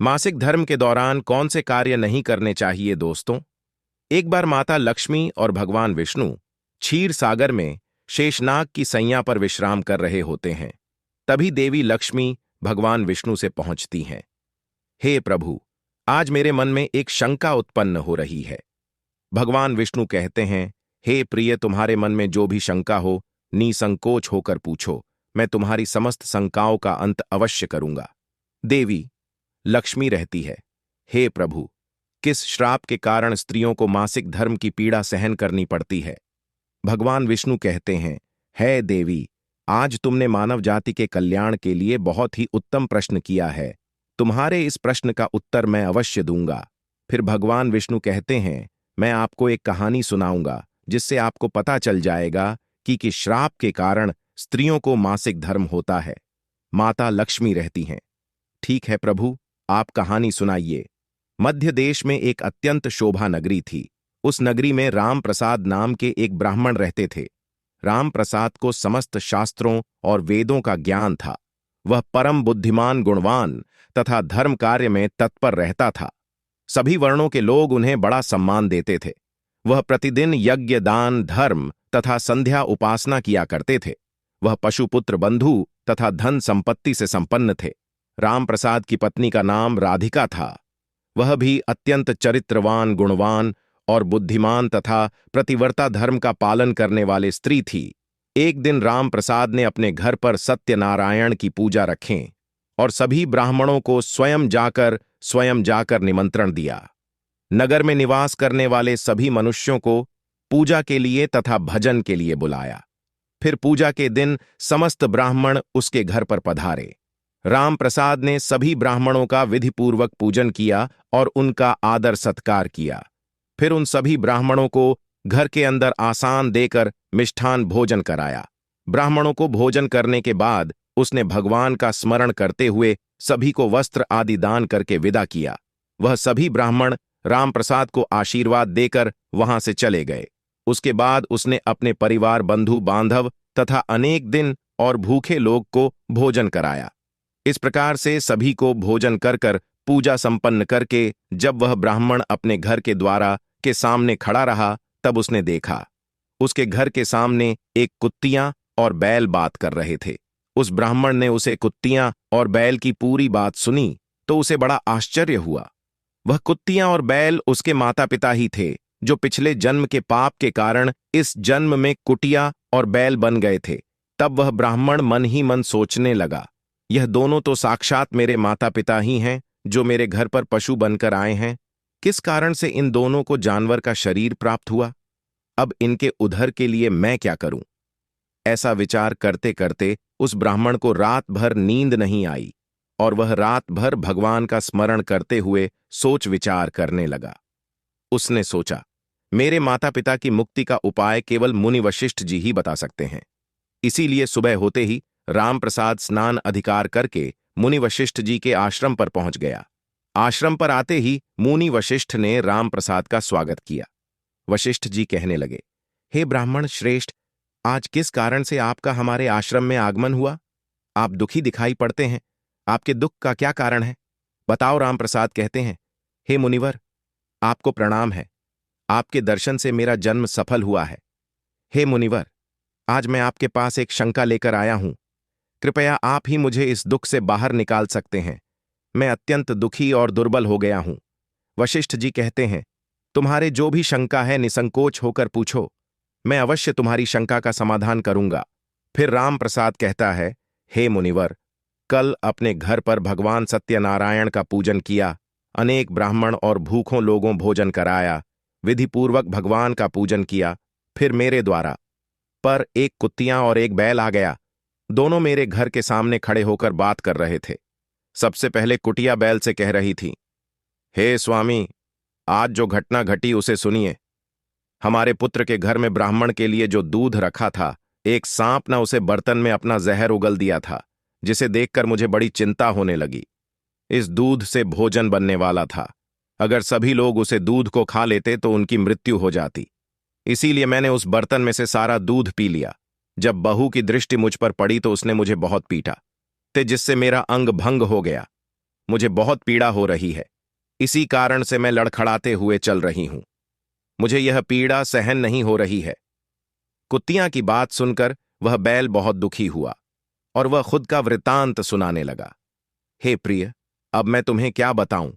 मासिक धर्म के दौरान कौन से कार्य नहीं करने चाहिए दोस्तों? एक बार माता लक्ष्मी और भगवान विष्णु क्षीर सागर में शेषनाग की सैया पर विश्राम कर रहे होते हैं। तभी देवी लक्ष्मी भगवान विष्णु से पहुंचती हैं। हे प्रभु, आज मेरे मन में एक शंका उत्पन्न हो रही है। भगवान विष्णु कहते हैं, हे प्रिय, तुम्हारे मन में जो भी शंका हो, निसंकोच होकर पूछो। मैं तुम्हारी समस्त शंकाओं का अंत अवश्य करूंगा। देवी लक्ष्मी रहती है, हे प्रभु, किस श्राप के कारण स्त्रियों को मासिक धर्म की पीड़ा सहन करनी पड़ती है? भगवान विष्णु कहते हैं, हे देवी, आज तुमने मानव जाति के कल्याण के लिए बहुत ही उत्तम प्रश्न किया है। तुम्हारे इस प्रश्न का उत्तर मैं अवश्य दूंगा। फिर भगवान विष्णु कहते हैं, मैं आपको एक कहानी सुनाऊंगा जिससे आपको पता चल जाएगा कि किस श्राप के कारण स्त्रियों को मासिक धर्म होता है। माता लक्ष्मी रहती हैं, ठीक है प्रभु, आप कहानी सुनाइए। मध्य देश में एक अत्यंत शोभा नगरी थी। उस नगरी में राम प्रसाद नाम के एक ब्राह्मण रहते थे। राम प्रसाद को समस्त शास्त्रों और वेदों का ज्ञान था। वह परम बुद्धिमान, गुणवान तथा धर्म कार्य में तत्पर रहता था। सभी वर्णों के लोग उन्हें बड़ा सम्मान देते थे। वह प्रतिदिन यज्ञ, दान, धर्म तथा संध्या उपासना किया करते थे। वह पशुपुत्र, बंधु तथा धन संपत्ति से संपन्न थे। राम प्रसाद की पत्नी का नाम राधिका था। वह भी अत्यंत चरित्रवान, गुणवान और बुद्धिमान तथा प्रतिवर्ता धर्म का पालन करने वाले स्त्री थी। एक दिन राम प्रसाद ने अपने घर पर सत्यनारायण की पूजा रखें और सभी ब्राह्मणों को स्वयं जाकर निमंत्रण दिया। नगर में निवास करने वाले सभी मनुष्यों को पूजा के लिए तथा भजन के लिए बुलाया। फिर पूजा के दिन समस्त ब्राह्मण उसके घर पर पधारे। राम प्रसाद ने सभी ब्राह्मणों का विधिपूर्वक पूजन किया और उनका आदर सत्कार किया। फिर उन सभी ब्राह्मणों को घर के अंदर आसान देकर मिष्ठान भोजन कराया। ब्राह्मणों को भोजन करने के बाद उसने भगवान का स्मरण करते हुए सभी को वस्त्र आदि दान करके विदा किया। वह सभी ब्राह्मण राम प्रसाद को आशीर्वाद देकर वहां से चले गए। उसके बाद उसने अपने परिवार, बंधु बांधव तथा अनेक दिन और भूखे लोग को भोजन कराया। इस प्रकार से सभी को भोजन कर कर पूजा संपन्न करके जब वह ब्राह्मण अपने घर के द्वारा के सामने खड़ा रहा, तब उसने देखा उसके घर के सामने एक कुत्तियां और बैल बात कर रहे थे। उस ब्राह्मण ने उसे कुत्तियां और बैल की पूरी बात सुनी तो उसे बड़ा आश्चर्य हुआ। वह कुत्तियां और बैल उसके माता पिता ही थे, जो पिछले जन्म के पाप के कारण इस जन्म में कुटिया और बैल बन गए थे। तब वह ब्राह्मण मन ही मन सोचने लगा, यह दोनों तो साक्षात मेरे माता पिता ही हैं, जो मेरे घर पर पशु बनकर आए हैं। किस कारण से इन दोनों को जानवर का शरीर प्राप्त हुआ? अब इनके उद्धार के लिए मैं क्या करूं? ऐसा विचार करते करते उस ब्राह्मण को रात भर नींद नहीं आई और वह रात भर भगवान का स्मरण करते हुए सोच विचार करने लगा। उसने सोचा, मेरे माता पिता की मुक्ति का उपाय केवल मुनि वशिष्ठ जी ही बता सकते हैं। इसीलिए सुबह होते ही राम प्रसाद स्नान अधिकार करके मुनि वशिष्ठ जी के आश्रम पर पहुंच गया। आश्रम पर आते ही मुनि वशिष्ठ ने राम प्रसाद का स्वागत किया। वशिष्ठ जी कहने लगे, हे ब्राह्मण श्रेष्ठ, आज किस कारण से आपका हमारे आश्रम में आगमन हुआ? आप दुखी दिखाई पड़ते हैं। आपके दुख का क्या कारण है? बताओ। राम प्रसाद कहते हैं, हे मुनिवर, आपको प्रणाम है। आपके दर्शन से मेरा जन्म सफल हुआ है। हे मुनिवर, आज मैं आपके पास एक शंका लेकर आया हूं। कृपया आप ही मुझे इस दुख से बाहर निकाल सकते हैं। मैं अत्यंत दुखी और दुर्बल हो गया हूं। वशिष्ठ जी कहते हैं, तुम्हारे जो भी शंका है निसंकोच होकर पूछो, मैं अवश्य तुम्हारी शंका का समाधान करूंगा। फिर राम प्रसाद कहता है, हे मुनिवर, कल अपने घर पर भगवान सत्यनारायण का पूजन किया। अनेक ब्राह्मण और भूखों लोगों भोजन कराया। विधिपूर्वक भगवान का पूजन किया। फिर मेरे द्वारा पर एक कुत्तियां और एक बैल आ गया। दोनों मेरे घर के सामने खड़े होकर बात कर रहे थे। सबसे पहले कुटिया बैल से कह रही थी, हे स्वामी, आज जो घटना घटी उसे सुनिए। हमारे पुत्र के घर में ब्राह्मण के लिए जो दूध रखा था, एक सांप ने उसे बर्तन में अपना जहर उगल दिया था, जिसे देखकर मुझे बड़ी चिंता होने लगी। इस दूध से भोजन बनने वाला था। अगर सभी लोग उसे दूध को खा लेते तो उनकी मृत्यु हो जाती। इसीलिए मैंने उस बर्तन में से सारा दूध पी लिया। जब बहू की दृष्टि मुझ पर पड़ी तो उसने मुझे बहुत पीटा, जिससे मेरा अंग भंग हो गया। मुझे बहुत पीड़ा हो रही है। इसी कारण से मैं लड़खड़ाते हुए चल रही हूं। मुझे यह पीड़ा सहन नहीं हो रही है। कुत्तियां की बात सुनकर वह बैल बहुत दुखी हुआ और वह खुद का वृत्तांत सुनाने लगा। हे प्रिय, अब मैं तुम्हें क्या बताऊं।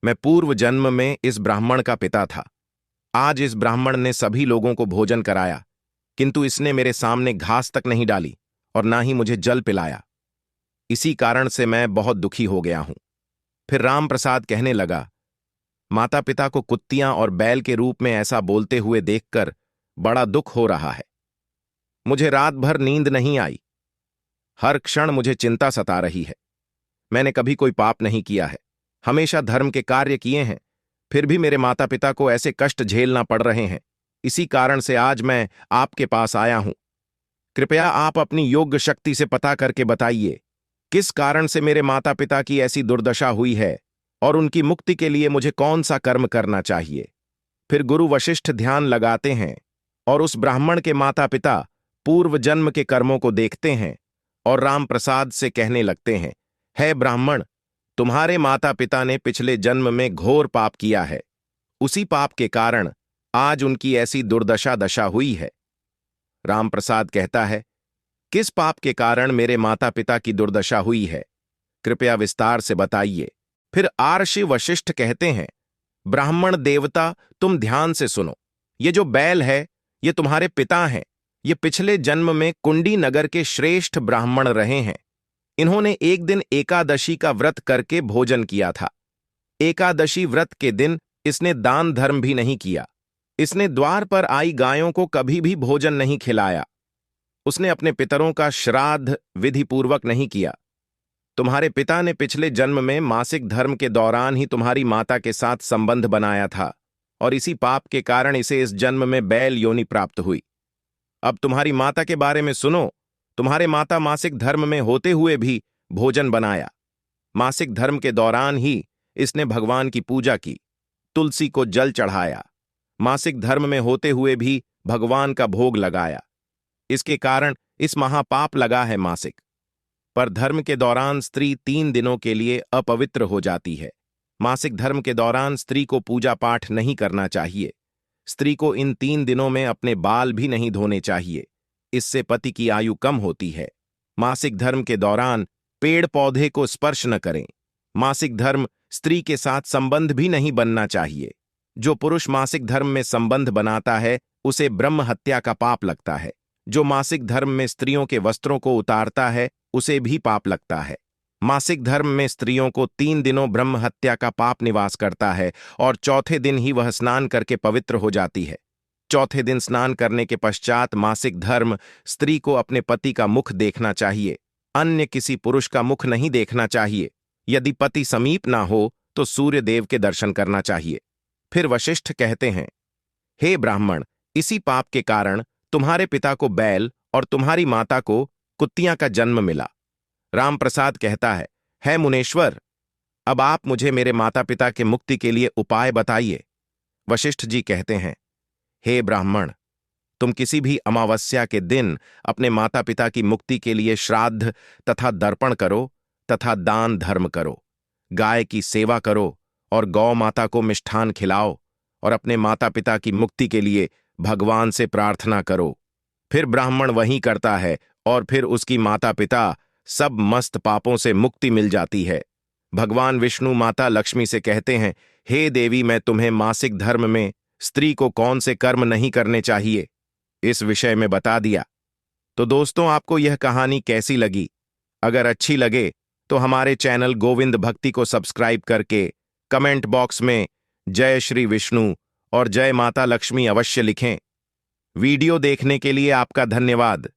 मैं पूर्व जन्म में इस ब्राह्मण का पिता था। आज इस ब्राह्मण ने सभी लोगों को भोजन कराया, किंतु इसने मेरे सामने घास तक नहीं डाली और ना ही मुझे जल पिलाया। इसी कारण से मैं बहुत दुखी हो गया हूं। फिर राम प्रसाद कहने लगा, माता पिता को कुत्तियां और बैल के रूप में ऐसा बोलते हुए देखकर बड़ा दुख हो रहा है। मुझे रात भर नींद नहीं आई। हर क्षण मुझे चिंता सता रही है। मैंने कभी कोई पाप नहीं किया है, हमेशा धर्म के कार्य किए हैं, फिर भी मेरे माता पिता को ऐसे कष्ट झेलना पड़ रहे हैं। इसी कारण से आज मैं आपके पास आया हूं। कृपया आप अपनी योग्य शक्ति से पता करके बताइए, किस कारण से मेरे माता पिता की ऐसी दुर्दशा हुई है और उनकी मुक्ति के लिए मुझे कौन सा कर्म करना चाहिए। फिर गुरु वशिष्ठ ध्यान लगाते हैं और उस ब्राह्मण के माता पिता पूर्व जन्म के कर्मों को देखते हैं और राम प्रसाद से कहने लगते हैं, हे ब्राह्मण, तुम्हारे माता पिता ने पिछले जन्म में घोर पाप किया है। उसी पाप के कारण आज उनकी ऐसी दशा हुई है। राम प्रसाद कहता है, किस पाप के कारण मेरे माता पिता की दुर्दशा हुई है, कृपया विस्तार से बताइए। फिर आर्षि वशिष्ठ कहते हैं, ब्राह्मण देवता, तुम ध्यान से सुनो। ये जो बैल है, ये तुम्हारे पिता हैं। ये पिछले जन्म में कुंडी नगर के श्रेष्ठ ब्राह्मण रहे हैं। इन्होंने एक दिन एकादशी का व्रत करके भोजन किया था। एकादशी व्रत के दिन इसने दान धर्म भी नहीं किया। इसने द्वार पर आई गायों को कभी भी भोजन नहीं खिलाया। उसने अपने पितरों का श्राद्ध विधिपूर्वक नहीं किया। तुम्हारे पिता ने पिछले जन्म में मासिक धर्म के दौरान ही तुम्हारी माता के साथ संबंध बनाया था और इसी पाप के कारण इसे इस जन्म में बैल योनि प्राप्त हुई। अब तुम्हारी माता के बारे में सुनो। तुम्हारे माता मासिक धर्म में होते हुए भी भोजन बनाया। मासिक धर्म के दौरान ही इसने भगवान की पूजा की, तुलसी को जल चढ़ाया। मासिक धर्म में होते हुए भी भगवान का भोग लगाया। इसके कारण इस महापाप लगा है मासिक। पर धर्म के दौरान स्त्री 3 दिनों के लिए अपवित्र हो जाती है। मासिक धर्म के दौरान स्त्री को पूजा पाठ नहीं करना चाहिए। स्त्री को इन 3 दिनों में अपने बाल भी नहीं धोने चाहिए, इससे पति की आयु कम होती है। मासिक धर्म के दौरान पेड़ पौधे को स्पर्श न करें। मासिक धर्म स्त्री के साथ संबंध भी नहीं बनना चाहिए। जो पुरुष मासिक धर्म में संबंध बनाता है उसे ब्रह्म हत्या का पाप लगता है। जो मासिक धर्म में स्त्रियों के वस्त्रों को उतारता है उसे भी पाप लगता है। मासिक धर्म में स्त्रियों को 3 दिनों ब्रह्म हत्या का पाप निवास करता है और चौथे दिन ही वह स्नान करके पवित्र हो जाती है। चौथे दिन स्नान करने के पश्चात मासिक धर्म स्त्री को अपने पति का मुख देखना चाहिए, अन्य किसी पुरुष का मुख नहीं देखना चाहिए। यदि पति समीप ना हो तो सूर्य देव के दर्शन करना चाहिए। फिर वशिष्ठ कहते हैं, हे ब्राह्मण, इसी पाप के कारण तुम्हारे पिता को बैल और तुम्हारी माता को कुत्तियां का जन्म मिला। राम प्रसाद कहता है मुनेश्वर, अब आप मुझे मेरे माता पिता के मुक्ति के लिए उपाय बताइए। वशिष्ठ जी कहते हैं, हे ब्राह्मण, तुम किसी भी अमावस्या के दिन अपने माता पिता की मुक्ति के लिए श्राद्ध तथा दर्पण करो तथा दान धर्म करो। गाय की सेवा करो और गौ माता को मिष्ठान खिलाओ और अपने माता पिता की मुक्ति के लिए भगवान से प्रार्थना करो। फिर ब्राह्मण वही करता है और फिर उसकी माता पिता सब मस्त पापों से मुक्ति मिल जाती है। भगवान विष्णु माता लक्ष्मी से कहते हैं, हे देवी, मैं तुम्हें मासिक धर्म में स्त्री को कौन से कर्म नहीं करने चाहिए इस विषय में बता दिया। तो दोस्तों, आपको यह कहानी कैसी लगी? अगर अच्छी लगे तो हमारे चैनल गोविंद भक्ति को सब्सक्राइब करके कमेंट बॉक्स में जय श्री विष्णु और जय माता लक्ष्मी अवश्य लिखें। वीडियो देखने के लिए आपका धन्यवाद।